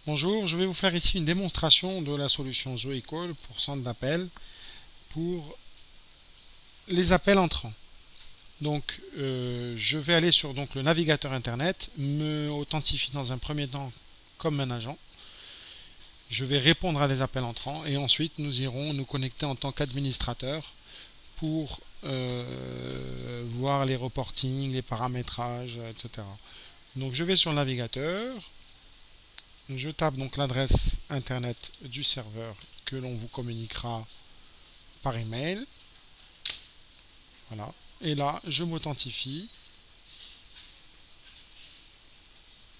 Bonjour, je vais vous faire ici une démonstration de la solution ZoeCall pour centre d'appel pour les appels entrants. Donc, je vais aller sur le navigateur internet, me authentifier dans un premier temps comme un agent. Je vais répondre à des appels entrants et ensuite nous irons nous connecter en tant qu'administrateur pour voir les reportings, les paramétrages, etc. Donc, je vais sur le navigateur. Je tape donc l'adresse internet du serveur que l'on vous communiquera par email. Voilà. Et là, je m'authentifie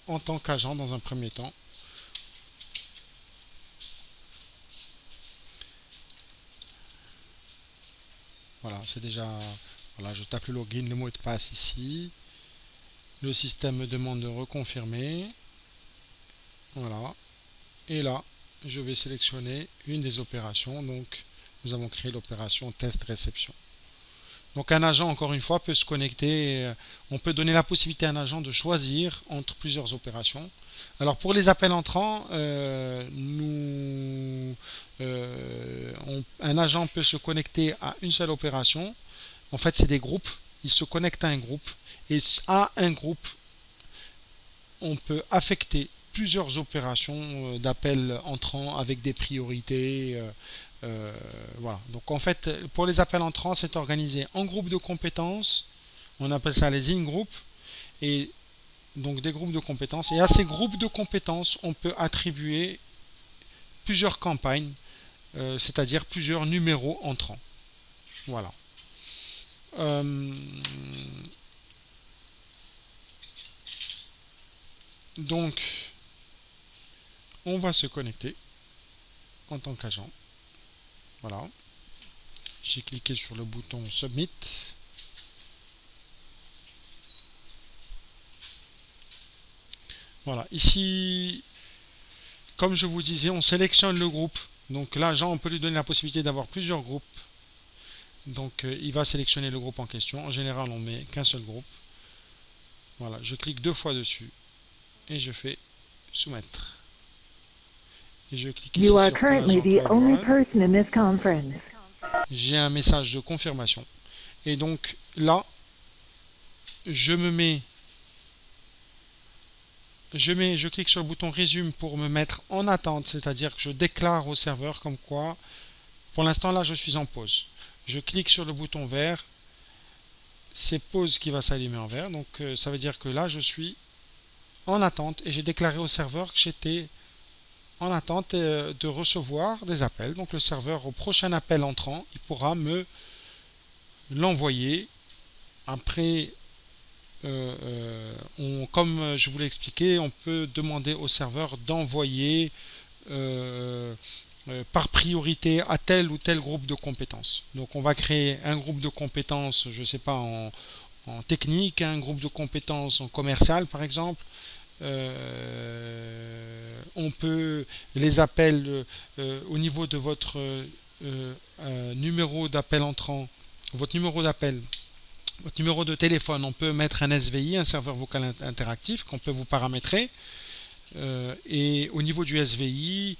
en tant qu'agent dans un premier temps. Voilà, c'est déjà. Voilà, je tape le login, le mot de passe ici. Le système me demande de reconfirmer. Voilà. Et là, je vais sélectionner une des opérations. Donc, nous avons créé l'opération test réception. Donc un agent, encore une fois, peut se connecter. On peut donner la possibilité à un agent de choisir entre plusieurs opérations. Alors pour les appels entrants, un agent peut se connecter à une seule opération. En fait, c'est des groupes. Il se connecte à un groupe. Et à un groupe, on peut affecter plusieurs opérations d'appels entrants avec des priorités. Voilà. Donc en fait, pour les appels entrants, c'est organisé en groupes de compétences. On appelle ça les in-groups. Et donc des groupes de compétences. Et à ces groupes de compétences, on peut attribuer plusieurs campagnes, c'est-à-dire plusieurs numéros entrants. Voilà. Euh, donc, on va se connecter en tant qu'agent. Voilà. J'ai cliqué sur le bouton Submit. Voilà. Ici, comme je vous disais, on sélectionne le groupe. Donc l'agent, on peut lui donner la possibilité d'avoir plusieurs groupes. Donc il va sélectionner le groupe en question. En général, on met qu'un seul groupe. Voilà, je clique 2 fois dessus et je fais soumettre. Et je clique ici You are sur que currently l'agent the only collabore. person in this conference. J'ai un message de confirmation. Et donc là, je me mets, je clique sur le bouton résume pour me mettre en attente, c'est-à-dire que je déclare au serveur comme quoi, pour l'instant là, je suis en pause. Je clique sur le bouton vert, c'est pause qui va s'allumer en vert. Donc ça veut dire que là, je suis en attente et j'ai déclaré au serveur que j'étais en attente de recevoir des appels. Donc le serveur, au prochain appel entrant, il pourra me l'envoyer. Après, comme je vous l'ai expliqué, on peut demander au serveur d'envoyer par priorité à tel ou tel groupe de compétences. Donc on va créer un groupe de compétences, je ne sais pas, en technique, un groupe de compétences en commercial par exemple. On peut les appels au niveau de votre numéro d'appel entrant, votre numéro d'appel, votre numéro de téléphone, on peut mettre un SVI, un serveur vocal interactif qu'on peut vous paramétrer. Et au niveau du SVI,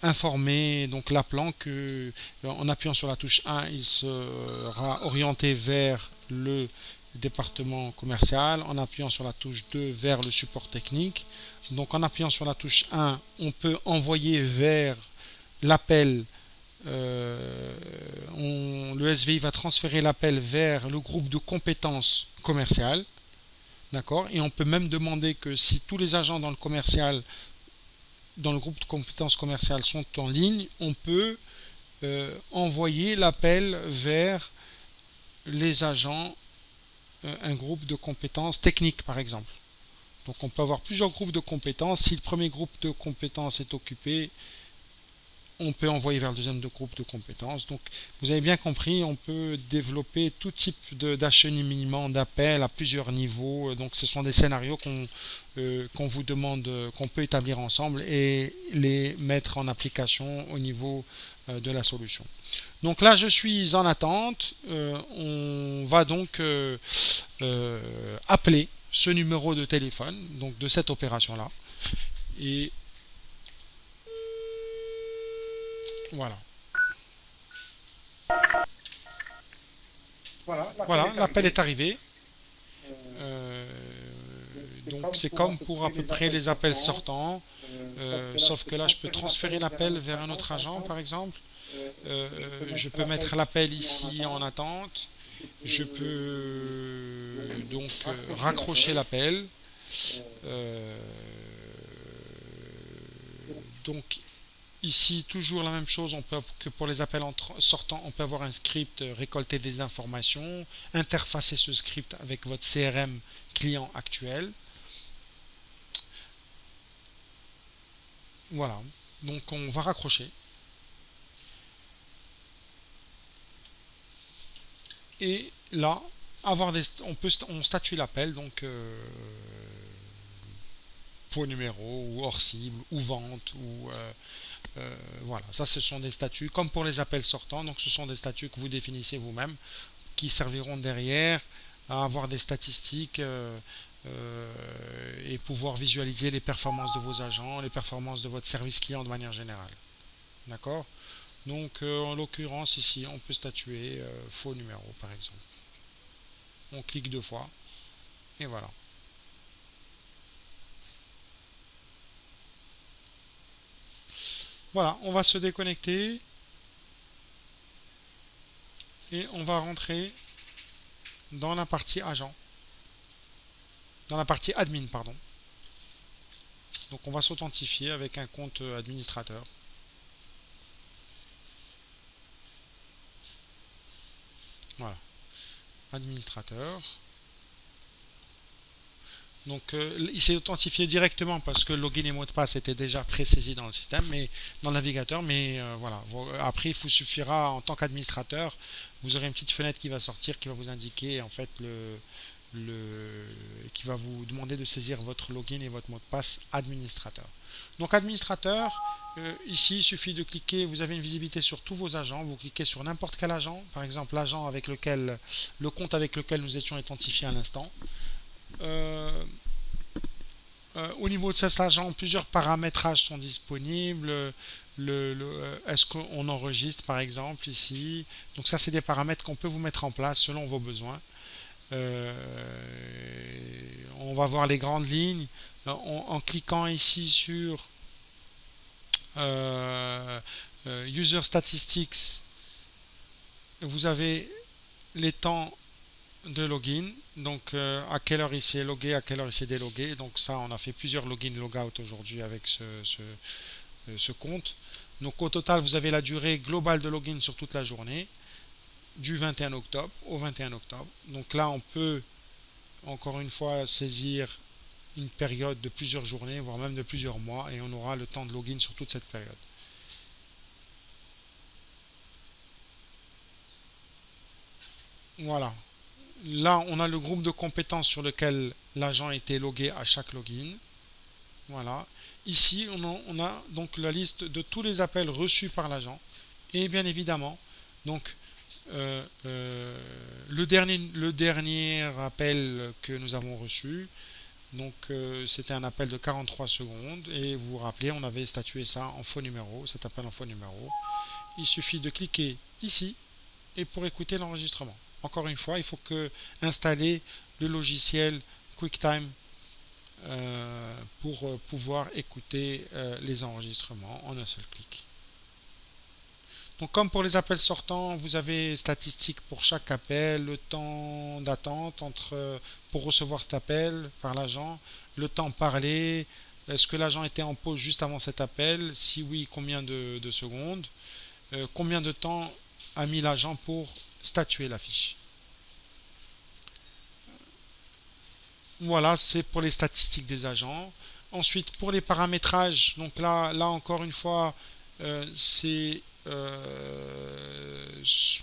informer donc l'appelant que en appuyant sur la touche 1, il sera orienté vers le département commercial, en appuyant sur la touche 2 vers le support technique. Donc en appuyant sur la touche 1, on peut envoyer vers l'appel. Le SVI va transférer l'appel vers le groupe de compétences commerciales. D'accord. Et on peut même demander que si tous les agents dans le commercial, dans le groupe de compétences commerciales sont en ligne, on peut envoyer l'appel vers les agents, un groupe de compétences techniques par exemple. Donc on peut avoir plusieurs groupes de compétences. Si le premier groupe de compétences est occupé, on peut envoyer vers le deuxième groupe de compétences. Donc vous avez bien compris, on peut développer tout type d'acheminement d'appels à plusieurs niveaux. Donc ce sont des scénarios qu'on vous demande, qu'on peut établir ensemble et les mettre en application au niveau de la solution. Donc là je suis en attente. On va donc appeler ce numéro de téléphone, donc de cette opération-là. Et voilà. Voilà, l'appel est arrivé. Euh, donc c'est comme pour à peu près les appels sortants, sauf que là je peux transférer l'appel vers un autre agent par exemple. Je peux mettre l'appel ici en attente. Je peux donc raccrocher l'appel. Euh, donc ici, toujours la même chose, on peut, que pour les appels sortants, on peut avoir un script, récolter des informations, interfacer ce script avec votre CRM client actuel. Voilà, donc on va raccrocher. Et là, on statue l'appel, donc pot numéro, ou hors cible, ou vente, ou voilà, ça ce sont des statuts comme pour les appels sortants, donc ce sont des statuts que vous définissez vous-même, qui serviront derrière à avoir des statistiques et pouvoir visualiser les performances de vos agents, les performances de votre service client de manière générale. D'accord. Donc en l'occurrence ici, on peut statuer faux numéro par exemple. On clique 2 fois et voilà. Voilà, on va se déconnecter et on va rentrer dans la partie agent, dans la partie admin, pardon. Donc on va s'authentifier avec un compte administrateur. Voilà, administrateur. Donc il s'est authentifié directement parce que login et mot de passe étaient déjà pré-saisis dans le système, mais dans le navigateur. Mais voilà. Après, il vous suffira en tant qu'administrateur, vous aurez une petite fenêtre qui va sortir, qui va vous indiquer en fait qui va vous demander de saisir votre login et votre mot de passe administrateur. Donc administrateur, ici il suffit de cliquer, vous avez une visibilité sur tous vos agents, vous cliquez sur n'importe quel agent, par exemple l'agent avec lequel, le compte avec lequel nous étions identifiés à l'instant. Euh, au niveau de cet agent, plusieurs paramétrages sont disponibles. Est-ce qu'on enregistre par exemple ici? Donc ça, c'est des paramètres qu'on peut vous mettre en place selon vos besoins. Euh, on va voir les grandes lignes en cliquant ici sur euh, User Statistics. Vous avez les temps de login, donc à quelle heure il s'est logué, à quelle heure il s'est délogué. Donc ça, on a fait plusieurs login logout aujourd'hui avec ce compte. Donc au total, vous avez la durée globale de login sur toute la journée, du 21 octobre au 21 octobre. Donc là, on peut encore une fois saisir une période de plusieurs journées, voire même de plusieurs mois, et on aura le temps de login sur toute cette période. Voilà. Là, on a le groupe de compétences sur lequel l'agent a été logué à chaque login. Voilà. Ici, on a donc la liste de tous les appels reçus par l'agent. Et bien évidemment, donc le dernier appel que nous avons reçu, donc c'était un appel de 43 secondes. Et vous vous rappelez, on avait statué ça en faux numéro, cet appel en faux numéro. Il suffit de cliquer ici et pour écouter l'enregistrement. Encore une fois, il faut que installer le logiciel QuickTime pour pouvoir écouter les enregistrements en un seul clic. Donc comme pour les appels sortants, vous avez statistiques pour chaque appel, le temps d'attente pour recevoir cet appel par l'agent, le temps parlé, est-ce que l'agent était en pause juste avant cet appel, si oui, combien de secondes, combien de temps a mis l'agent pour statuer la fiche. Voilà, c'est pour les statistiques des agents. Ensuite, pour les paramétrages, donc là encore une fois, c'est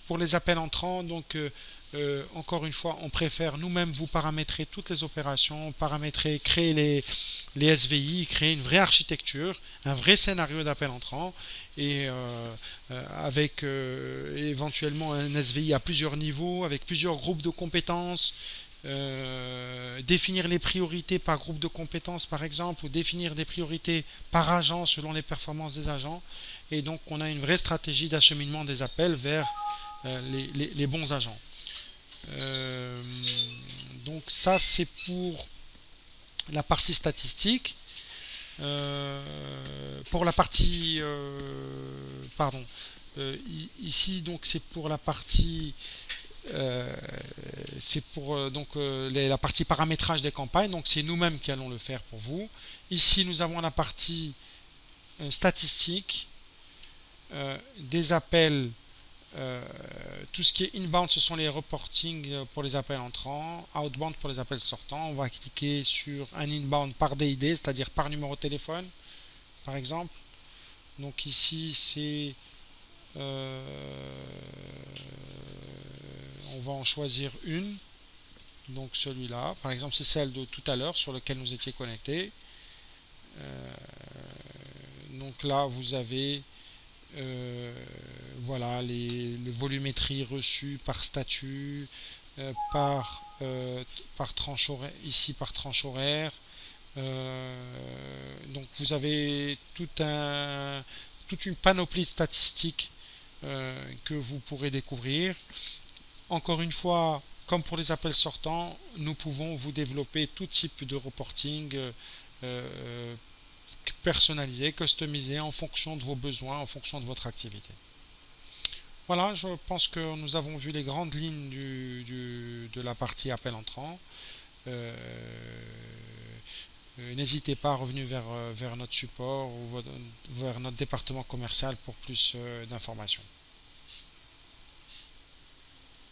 pour les appels entrants. Donc, encore une fois, on préfère nous-mêmes vous paramétrer toutes les opérations, paramétrer, créer les SVI, créer une vraie architecture, un vrai scénario d'appel entrant, et avec éventuellement un SVI à plusieurs niveaux, avec plusieurs groupes de compétences définir les priorités par groupe de compétences par exemple, ou définir des priorités par agent selon les performances des agents. Et donc on a une vraie stratégie d'acheminement des appels vers les bons agents. Euh, donc ça c'est pour la partie statistique. Pour la partie pardon, ici donc c'est pour la partie c'est pour la partie paramétrage des campagnes, donc c'est nous-mêmes qui allons le faire pour vous. Ici nous avons la partie statistique des appels. Tout ce qui est inbound, ce sont les reportings pour les appels entrants, outbound pour les appels sortants. On va cliquer sur un inbound par DID, c'est-à-dire par numéro de téléphone par exemple. Donc ici c'est on va en choisir une. Donc celui-là, par exemple, c'est celle de tout à l'heure sur lequel nous étions connectés. Donc là, vous avez voilà les volumétries reçues par statut, par tranche horaire, ici par tranche horaire. Donc vous avez toute une panoplie de statistiques que vous pourrez découvrir. Encore une fois, comme pour les appels sortants, nous pouvons vous développer tout type de reporting personnalisé, customisé en fonction de vos besoins, en fonction de votre activité. Voilà, je pense que nous avons vu les grandes lignes de la partie appel entrant. Euh, N'hésitez pas à revenir vers notre support ou vers notre département commercial pour plus d'informations.